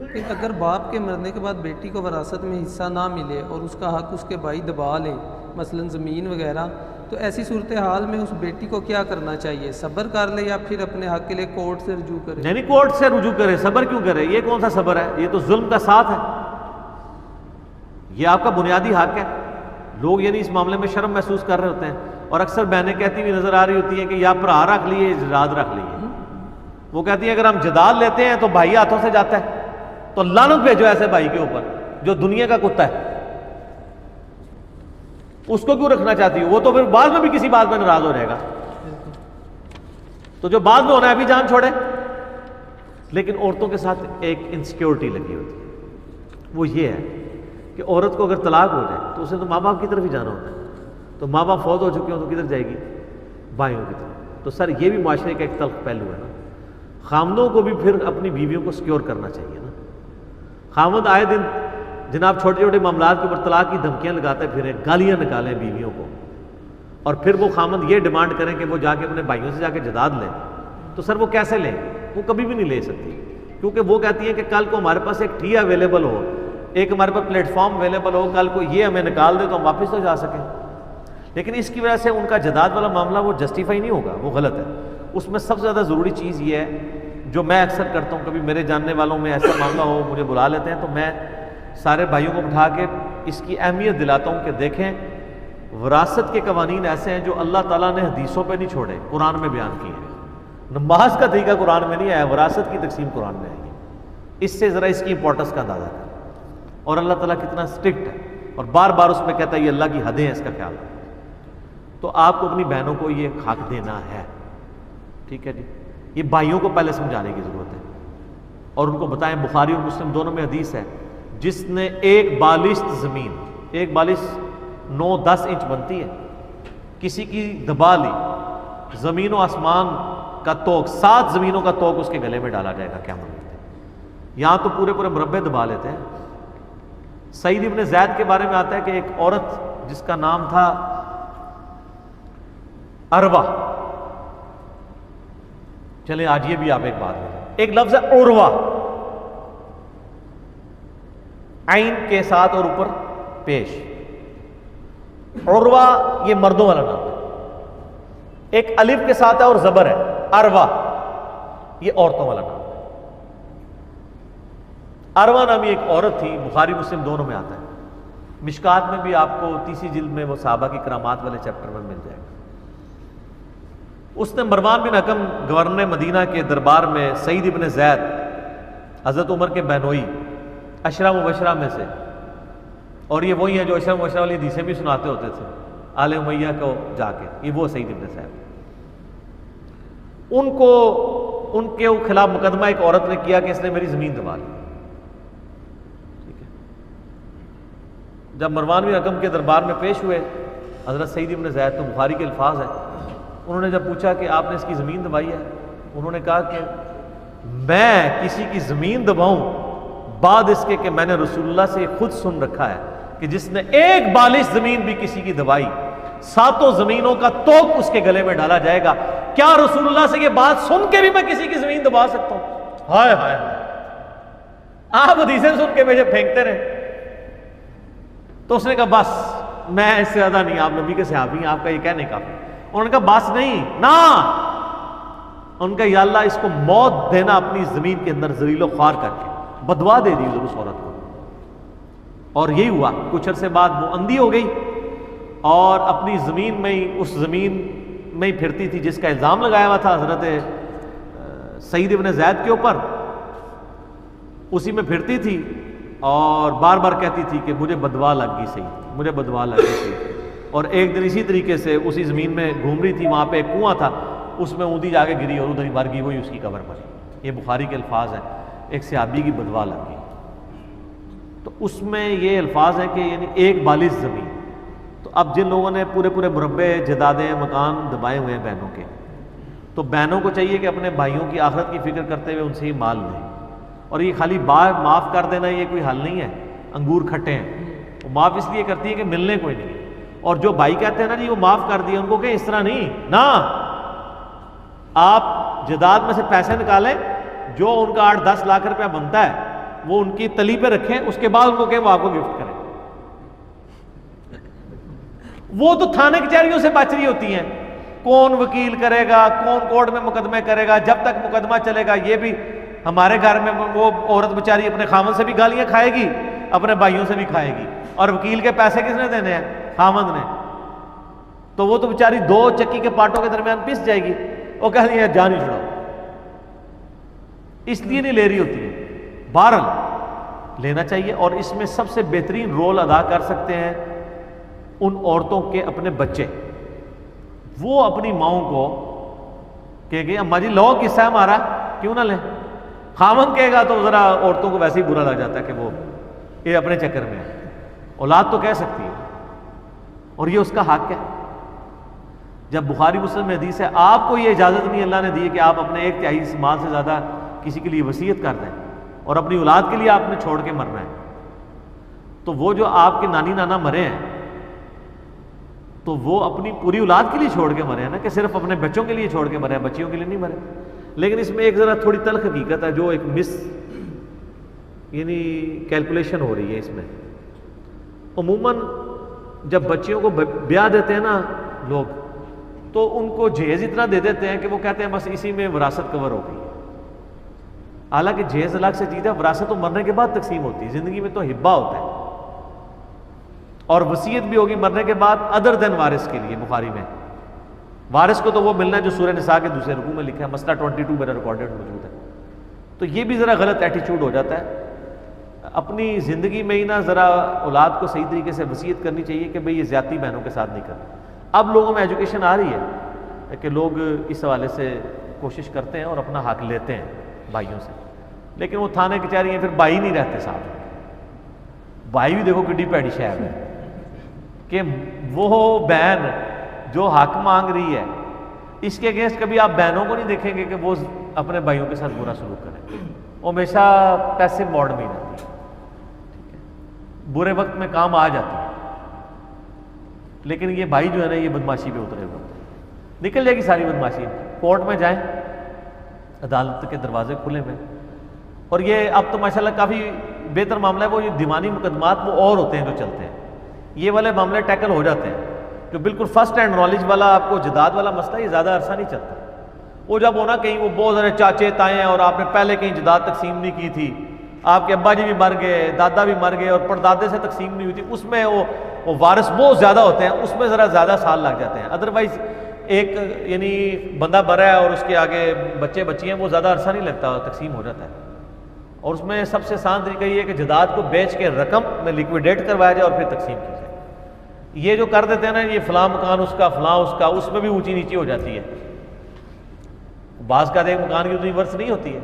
कि अगर बाप के मरने के बाद बेटी को वरासत में हिस्सा ना मिले और उसका हक उसके भाई दबा लें, मसलन ज़मीन वगैरह, तो ऐसी सूरत हाल में उस बेटी को क्या करना चाहिए? सब्र कर ले या फिर अपने हक के लिए कोर्ट से रुजू करे? नहीं, कोर्ट से रुजू करे। सब्र क्यों करे? ये कौन सा सब्र है? ये तो जुल्म का साथ है। ये आपका बुनियादी हक है। लोग यानी इस मामले में शर्म महसूस कर रहे होते हैं, और अक्सर बहनें कहती हुई नजर आ रही होती हैं कि या भरा रख लिए जदाद रख लिए। वो कहती है अगर हम जदाद लेते हैं तो भाई हाथों से जाता है, तो लानत भेजो ऐसे भाई के ऊपर जो दुनिया का कुत्ता है। उसको क्यों रखना चाहती हो? वो तो फिर बाद में भी किसी बात में नाराज हो जाएगा। तो जो बाद में होना है अभी जान छोड़े। लेकिन औरतों के साथ एक इनसिक्योरिटी लगी होती है, वो ये है कि औरत को अगर तलाक हो जाए तो उसे तो माँ बाप की तरफ ही जाना होता है। तो माँ बाप फौत हो चुके हो तो किधर जाएगी? भाइयों की तरफ। तो सर ये भी माशरे का एक तल्ख पहलू है ना। खामदों को भी फिर अपनी बीवियों को सिक्योर करना चाहिए ना। खामद आए दिन जनाब छोटे छोटे मामलात के ऊपर तलाक की धमकियां लगाते फिरें, गालियां निकालें बीवियों को, और फिर वो खामद ये डिमांड करें कि वो जाके अपने भाइयों से जाके जदाद लें, तो सर वो कैसे लें? वो कभी भी नहीं ले सकती, क्योंकि वो कहती है कि कल को हमारे पास एक ठी अवेलेबल हो, एक हमारे पास प्लेटफॉर्म अवेलेबल हो, कल को ये हमें निकाल दे तो हम वापस तो जा सकें। लेकिन इसकी वजह से उनका जदाद वाला मामला वो जस्टिफाई नहीं होगा, वो गलत है। उसमें सबसे ज़्यादा ज़रूरी चीज़ ये है जो मैं अक्सर करता हूँ, कभी मेरे जानने वालों में ऐसा मामला हो, मुझे बुला लेते हैं, तो मैं सारे भाइयों को बिठा के इसकी अहमियत दिलाता हूँ कि देखें विरासत के कवानीन ऐसे हैं जो अल्लाह ताला ने हदीसों पे नहीं छोड़े, कुरान में बयान किए हैं। नमाज का तरीका कुरान में नहीं आया, विरासत की तकसीम कुरान में आई है। इससे ज़रा इसकी इंपॉर्टेंस का अंदाज़ा करें, और अल्लाह ताला कितना स्ट्रिक्ट है, और बार बार उसमें कहता है ये अल्लाह की हदें हैं, इसका ख्याल रखें। तो आपको अपनी बहनों को ये हक देना है, ठीक है जी। ये भाइयों को पहले समझाने की ज़रूरत है, और उनको बताएं। बुखारी और मुस्लिम दोनों में हदीस है, जिसने एक बालिश ज़मीन, एक बालिश 9-10 इंच बनती है, किसी की दबा ली, ज़मीन और आसमान का तोक, 7 ज़मीनों का तोक उसके गले में डाला जाएगा क्या मानते? यहाँ तो पूरे पूरे मुरब्बे दबा लेते हैं। सईद इब्न ज़ैद के बारे में आता है कि एक औरत जिसका नाम था अरवा, चले आज ये भी आप एक बात है, एक लफ्ज है उर्वा, आइन के साथ और ऊपर पेश। उर्वा ये मर्दों वाला नाम है, एक अलिफ के साथ है और जबर है, अरवा ये औरतों वाला नाम है। अरवा नामी एक औरत थी, बुखारी मुस्लिम दोनों में आता है। मिशकात में भी आपको तीसरी जिल्द में वो साहबा की करामात वाले चैप्टर में मिल जाएगा। उसने मरवान बिन हकम गवर्नर मदीना के दरबार में सईद इब्न ज़ैद हज़रत उमर के बहनोई अशरा मुबशरा में से, और ये वही है जो अशरा मुबशरा वाली हदीसें भी सुनाते होते थे आले उमैया को जाके, ये वो सईद इब्न ज़ैद। उनको उनके खिलाफ मुकदमा एक औरत ने किया कि इसने मेरी ज़मीन दबा ली। ठीक है, जब मरवान बिन हकम के दरबार में पेश हुए हज़रत सईद इब्न ज़ैद, तो बुखारी के अल्फाज है, उन्होंने जब पूछा कि आपने इसकी ज़मीन दबाई है, उन्होंने कहा कि मैं किसी की ज़मीन दबाऊं बाद इसके कि मैंने रसूलुल्लाह से खुद सुन रखा है कि जिसने एक बालिश ज़मीन भी किसी की दबाई, 7 ज़मीनों का तोक उसके गले में डाला जाएगा। क्या रसूलुल्लाह से ये बात सुन के भी मैं किसी की ज़मीन दबा सकता हूं? हाय हाय, आप हदीसें सुन के मुझे फेंकते रहे। तो उसने कहा बस मैं इससे ज़्यादा नहीं, आप नबी के सहाबी हैं, आपका ये कहने काफी। उन्होंने कहा बस नहीं ना, उनका या अल्लाह इसको मौत देना अपनी जमीन के अंदर जलीलो ख्वार करके, बदवा दे दी उस औरत को। और यही हुआ, कुछ अरसे बाद वो अंधी हो गई और अपनी जमीन में ही, उस जमीन में ही फिरती थी जिसका इल्जाम लगाया हुआ था हजरत सईद इब्न ज़ैद के ऊपर, उसी में फिरती थी और बार बार कहती थी कि मुझे बदवा लग गई सही, मुझे बदवा लग गई सही। और एक दिन इसी तरीके से उसी ज़मीन में घूम रही थी, वहाँ पे एक कुआं था, उसमें ऊँधी जाके गिरी और उधर ही मर गई, वही उसकी कब्र पर। ये बुखारी के अल्फाज हैं, एक सहाबी की बदवा लग गई। तो उसमें ये अल्फाज हैं कि यानी एक बालिश ज़मीन। तो अब जिन लोगों ने पूरे पूरे मुरब्बे जदादे मकान दबाए हुए हैं बहनों के, तो बहनों को चाहिए कि अपने भाइयों की आखिरत की फिक्र करते हुए उनसे ही माल लें। और ये खाली माफ़ कर देना ये कोई हल नहीं है। अंगूर खट्टे हैं, वो माफ़ इसलिए करती है कि मिलने कोई नहीं। और जो भाई कहते हैं ना जी वो माफ़ कर दिए, उनको कहें इस तरह नहीं ना, आप जदाद में से पैसे निकालें, जो उनका 8-10 लाख रुपया बनता है वो उनकी तली पे रखें, उसके बाद उनको कहें वो आपको गिफ्ट करें। वो तो थाने कचहरियों से बच रही होती हैं, कौन वकील करेगा, कौन कोर्ट में मुकदमे करेगा, जब तक मुकदमा चलेगा। ये भी हमारे घर में वो औरत बेचारी अपने खामन से भी गालियां खाएगी, अपने भाइयों से भी खाएगी, और वकील के पैसे किसने देने हैं? खामन ने। तो वो तो बेचारी दो चक्की के पाटों के दरमियान पिस जाएगी, वो कह रही है जान ही छुड़ाओ, इसलिए नहीं ले रही होती है। बहरहाल लेना चाहिए, और इसमें सबसे बेहतरीन रोल अदा कर सकते हैं उन औरतों के अपने बच्चे। वो अपनी माओं को कहेगी अम्मा जी लो किस्सा है हमारा, क्यों ना लें। खामन कहेगा तो जरा औरतों को वैसे ही बुरा लग जाता है कि वो ये अपने चक्कर में है। औलाद तो कह सकती है, और ये उसका हक है। जब बुखारी मुस्लिम में हदीस है, आपको ये इजाजत नहीं अल्लाह ने दी है कि आप अपने 1/3 माल से ज्यादा किसी के लिए वसीयत कर दें, और अपनी औलाद के लिए आपने छोड़ के मरना है। तो वो जो आपके नानी नाना मरे हैं, तो वो अपनी पूरी औलाद के लिए छोड़ के मरे हैं ना, कि सिर्फ अपने बच्चों के लिए छोड़ के मरे हैं, बच्चियों के लिए नहीं मरे। लेकिन इसमें एक जरा थोड़ी तल्ख हकीकत है, जो एक मिस यानी कैलकुलेशन हो रही है इसमें। अमूमन जब बच्चियों को ब्याह देते हैं ना लोग, तो उनको जहेज इतना दे देते हैं कि वो कहते हैं बस इसी में विरासत कवर हो गई। हालांकि जहेज अलग से चीज है, विरासत तो मरने के बाद तकसीम होती है, जिंदगी में तो हिब्बा होता है, और वसीयत भी होगी मरने के बाद अदर देन वारिस के लिए। बुखारी में वारिस को तो वो मिलना है जो सूरह निसा के दूसरे रुकू में लिखा है, मसला 22 मेरा रिकॉर्डेड मौजूद है। तो ये भी ज़रा गलत एटीट्यूड हो जाता है। अपनी ज़िंदगी में ही ना ज़रा औलाद को सही तरीके से वसीयत करनी चाहिए कि भाई ये ज़्यादती बहनों के साथ नहीं करना। अब लोगों में एजुकेशन आ रही है कि लोग इस हवाले से कोशिश करते हैं और अपना हक लेते हैं भाइयों से, लेकिन वो थाने कचहरी हैं, फिर भाई नहीं रहते साथ। भाई भी देखो किड्डी पैड़ी शहर है कि वो बहन जो हक मांग रही है, इसके अगेंस्ट कभी आप बहनों को नहीं देखेंगे कि वो अपने भाइयों के साथ बुरा सलूक करें। वो हमेशा पैसिव मोड में ही रहती है, ठीक है, बुरे वक्त में काम आ जाती है। लेकिन ये भाई जो है ना, ये बदमाशी पे उतरे हुए, निकल जाएगी सारी बदमाशी। कोर्ट में जाएं, अदालत के दरवाजे खुले हुए, और ये अब तो माशाल्लाह काफ़ी बेहतर मामला है। वो ये दीवानी मुकदमात वो और होते हैं जो चलते हैं, ये वाले मामले टैकल हो जाते हैं। जो बिल्कुल फर्स्ट हैंड नॉलेज वाला आपको जदाद वाला मसला, ये ज़्यादा अरसा नहीं चलता। वो जब होना कहीं वो बहुत सारे चाचे ताए हैं और आपने पहले कहीं जदाद तकसीम नहीं की थी, आपके अब्बा जी भी मर गए, दादा भी मर गए, और परदादे से तकसीम नहीं हुई थी, उसमें वो वारिस बहुत ज़्यादा होते हैं, उसमें ज़रा ज़्यादा साल लग जाते हैं। अदरवाइज एक यानी बंदा मरा है और उसके आगे बच्चे बच्ची हैं, वो ज़्यादा अरसा नहीं लगता, तकसीम हो जाता है। और उसमें सबसे आसान तरीका ये है कि जदाद को बेच के रकम में लिक्विडेट करवाया जाए और फिर तकसीम की जाए। ये जो कर देते हैं ना, ये फलां मकान उसका, फलां उसका, उसमें भी ऊंची नीची हो जाती है। बास का एक मकान की उतनी वर्थ नहीं होती है,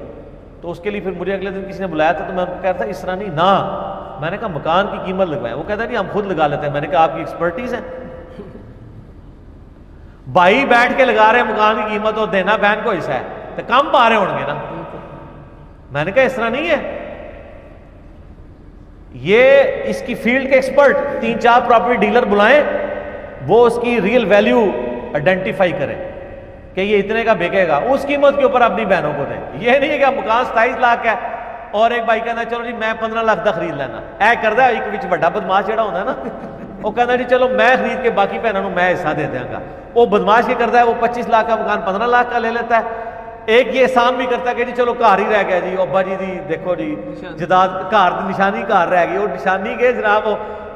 तो उसके लिए फिर मुझे अगले दिन किसी ने बुलाया था, तो मैं उनको कह रहा था इस तरह नहीं ना, मैंने कहा मकान की कीमत लगवाएं। वो कहता नहीं हम खुद लगा लेते हैं। मैंने कहा आपकी एक्सपर्टीज है, भाई बैठ के लगा रहे हैं मकान की कीमत और देना बहन को हिस्सा है, तो कम पा रहे होंगे ना। मैंने कहा इस तरह नहीं है, ये इसकी फील्ड के एक्सपर्ट 3-4 प्रॉपर्टी डीलर बुलाएं, वो उसकी रियल वैल्यू आइडेंटिफाई करें कि ये इतने का बिकेगा, उस कीमत के ऊपर अपनी बहनों को दें। ये नहीं है कि मकान 27 लाख है और एक भाई कहना चलो जी मैं 15 लाख का खरीद लेना, ऐ करदा एक विच बड़ा बदमाश जेड़ा होता है ना, वो कहना जी चलो मैं खरीद के बाकी भैनों मैं हिस्सा दे देंगा। वो बदमाश क्या करता है, वो 25 लाख का मकान 15 लाख का ले लेता है। एक ये एहसान भी करता है कि जी चलो घर ही रह गया जी, अब्बा जी दी देखो जी जदाद घर की निशानी घर रह गई, वो निशानी के जनाब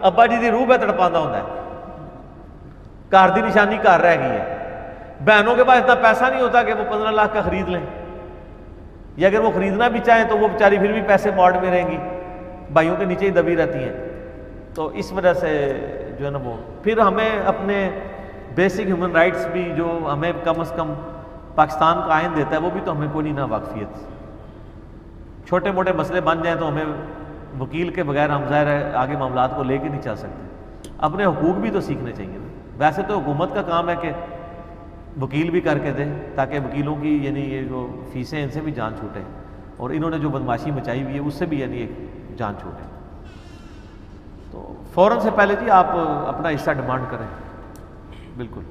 अब्बा जी की रूह पे तड़पाना होता है, घर की निशानी घर रह गई है। बहनों के पास इतना पैसा नहीं होता कि वो 15 लाख का खरीद लें, या अगर वो खरीदना भी चाहें तो वो बेचारी फिर भी पैसे मॉड में रहेंगी, भाइयों के नीचे ही दबी रहती हैं। तो इस वजह से जो है ना, वो फिर हमें अपने बेसिक ह्यूमन राइट्स भी जो हमें कम से कम पाकिस्तान का आइन देता है, वो भी तो हमें कोई नहीं ना वाकफियत। छोटे मोटे मसले बन जाएं तो हमें वकील के बगैर हम ज़ाहिर है आगे मामलात को लेके नहीं चल सकते। अपने हुकूक भी तो सीखने चाहिए ना। वैसे तो हुकूमत का काम है कि वकील भी करके दे, ताकि वकीलों की यानी ये जो फीसें इनसे भी जान छूटे, और इन्होंने जो बदमाशी मचाई हुई है उससे भी यानी एक जान छूटे। तो फ़ौरन से पहले जी आप अपना हिस्सा डिमांड करें, बिल्कुल।